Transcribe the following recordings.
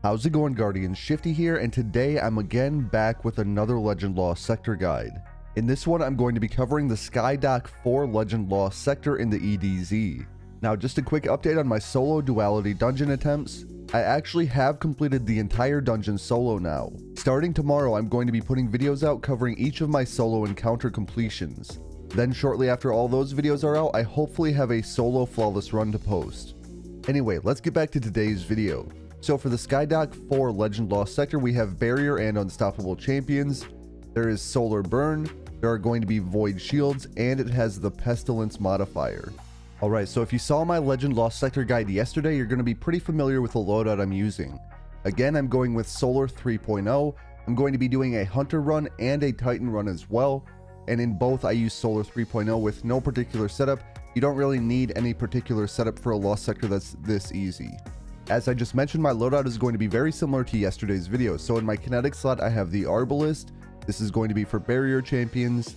How's it going, Guardians? Shifty here, and today I'm again back with another Legend Lost sector guide. In this one, I'm going to be covering the Skydock 4 Legend Lost sector in the EDZ. Now, just a quick update on my solo duality dungeon attempts. I actually have completed the entire dungeon solo now. Starting tomorrow, I'm going to be putting videos out covering each of my solo encounter completions. Then shortly after all those videos are out, I hopefully have a solo flawless run to post. Anyway, let's get back to today's video. So for the Skydock 4 Legend Lost sector, we have Barrier and Unstoppable Champions. There is Solar Burn, there are going to be Void Shields, and it has the Pestilence modifier. Alright, so if you saw my Legend Lost sector guide yesterday, you're going to be pretty familiar with the loadout I'm using. Again, I'm going with Solar 3.0. I'm going to be doing a Hunter run and a Titan run as well. And in both, I use Solar 3.0 with no particular setup. You don't really need any particular setup for a Lost sector that's this easy. As I just mentioned, my loadout is going to be very similar to yesterday's video. So in my kinetic slot, I have the Arbalist. This is going to be for Barrier Champions.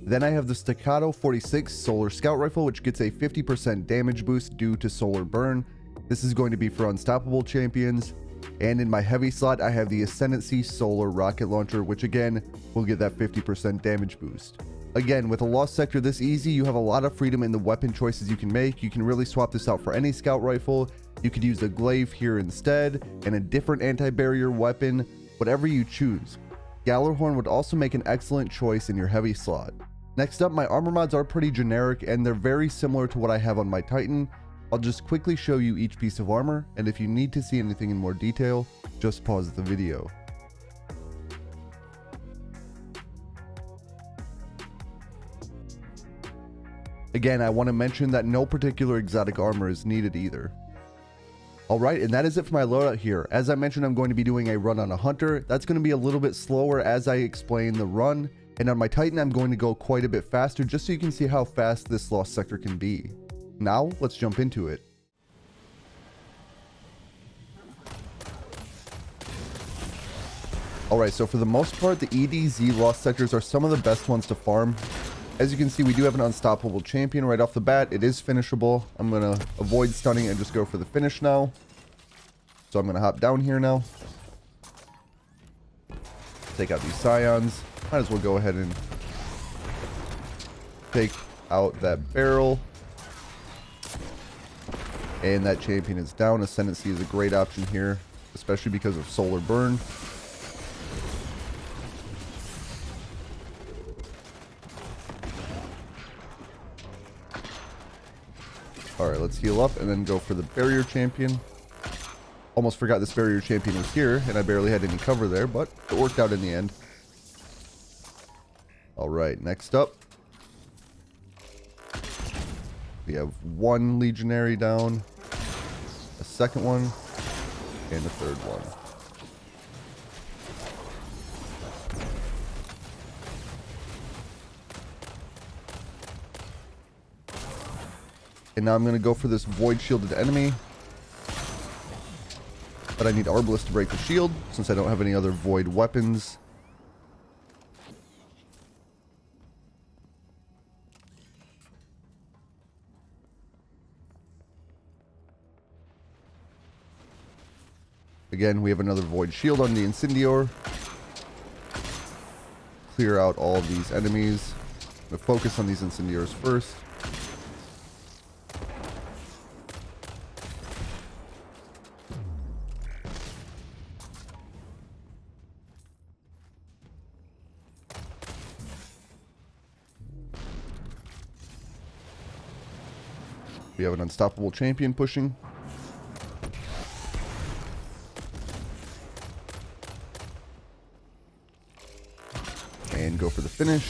Then I have the Staccato 46 Solar Scout Rifle, which gets a 50% damage boost due to Solar Burn. This is going to be for Unstoppable Champions. And in my heavy slot, I have the Ascendancy Solar Rocket Launcher, which again, will get that 50% damage boost. Again, with a Lost sector this easy, you have a lot of freedom in the weapon choices you can make. You can really swap this out for any Scout Rifle. You could use a glaive here instead, and a different anti-barrier weapon, whatever you choose. Gallarhorn would also make an excellent choice in your heavy slot. Next up, my armor mods are pretty generic, and they're very similar to what I have on my Titan. I'll just quickly show you each piece of armor, and if you need to see anything in more detail, just pause the video. Again, I want to mention that no particular exotic armor is needed either. Alright, and that is it for my loadout here. As I mentioned, I'm going to be doing a run on a Hunter. That's going to be a little bit slower as I explain the run. And on my Titan, I'm going to go quite a bit faster just so you can see how fast this Lost sector can be. Now, let's jump into it. Alright, so for the most part, the EDZ Lost sectors are some of the best ones to farm. As you can see, we do have an Unstoppable Champion right off the bat. It is finishable. I'm going to avoid stunning and just go for the finish now. So I'm going to hop down here now. Take out these Scions. Might as well go ahead and take out that barrel. And that champion is down. Ascendancy is a great option here, especially because of Solar Burn. Alright, let's heal up and then go for the Barrier Champion. Almost forgot this Barrier Champion was here, and I barely had any cover there, but it worked out in the end. Alright, next up. We have one Legionary down, a second one, and a third one. And now I'm going to go for this Void Shielded enemy. But I need Arbalist to break the shield, since I don't have any other Void weapons. Again, we have another Void Shield on the Incendior. Clear out all of these enemies. I'm going to focus on these Incendiors first. We have an Unstoppable Champion pushing. And go for the finish.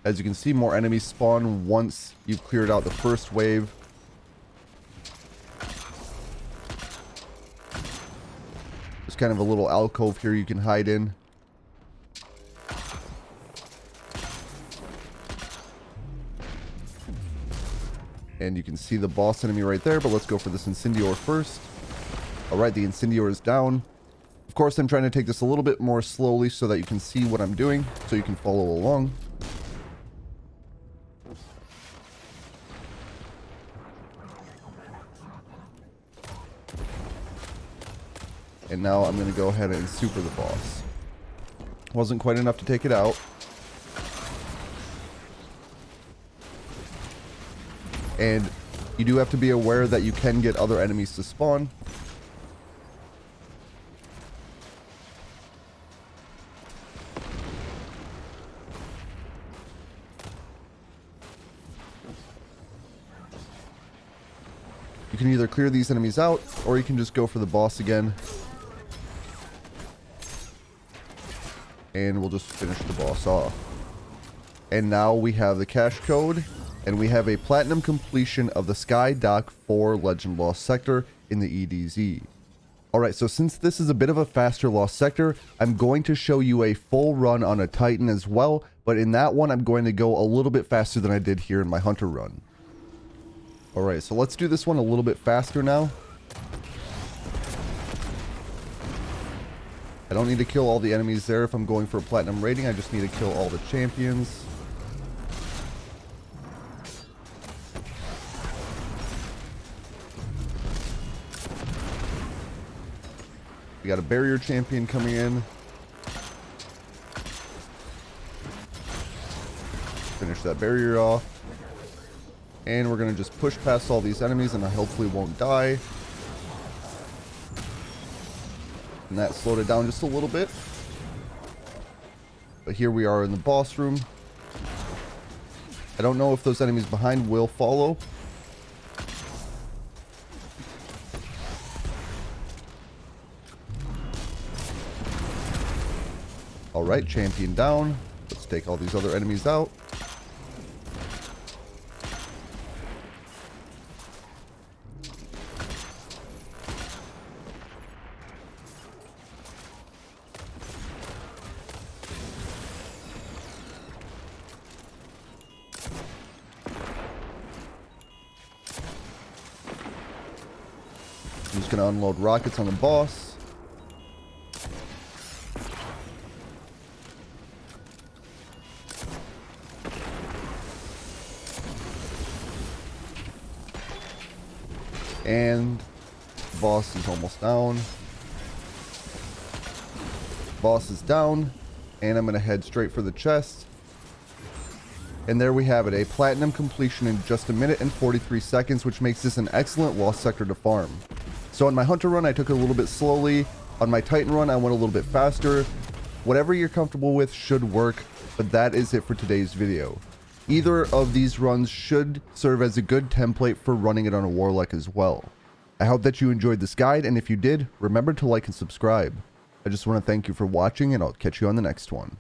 As you can see, more enemies spawn once you've cleared out the first wave. There's kind of a little alcove here you can hide in. And you can see the boss enemy right there, but let's go for this Incendior first. Alright, the Incendior is down. Of course, I'm trying to take this a little bit more slowly so that you can see what I'm doing, so you can follow along. And now I'm going to go ahead and super the boss. Wasn't quite enough to take it out. And you do have to be aware that you can get other enemies to spawn. You can either clear these enemies out, or you can just go for the boss again. And we'll just finish the boss off. And now we have the cache code, and we have a platinum completion of the Skydock 4 Legend Lost Sector in the EDZ. Alright, so since this is a bit of a faster Lost Sector, I'm going to show you a full run on a Titan as well, but in that one I'm going to go a little bit faster than I did here in my Hunter run. Alright, so let's do this one a little bit faster now. I don't need to kill all the enemies there if I'm going for a platinum rating. I just need to kill all the champions. We got a barrier champion coming in. Finish that barrier off. And we're going to just push past all these enemies and I hopefully won't die. And that slowed it down just a little bit. But here we are in the boss room. I don't know if those enemies behind will follow. Alright, champion down. Let's take all these other enemies out. I'm just going to unload rockets on the boss. And the boss is almost down. Boss is down. And I'm going to head straight for the chest. And there we have it, a platinum completion in just 1 minute and 43 seconds, which makes this an excellent Lost Sector to farm. So on my Hunter run, I took it a little bit slowly. On my Titan run, I went a little bit faster. Whatever you're comfortable with should work, but that is it for today's video. Either of these runs should serve as a good template for running it on a Warlock as well. I hope that you enjoyed this guide, and if you did, remember to like and subscribe. I just want to thank you for watching, and I'll catch you on the next one.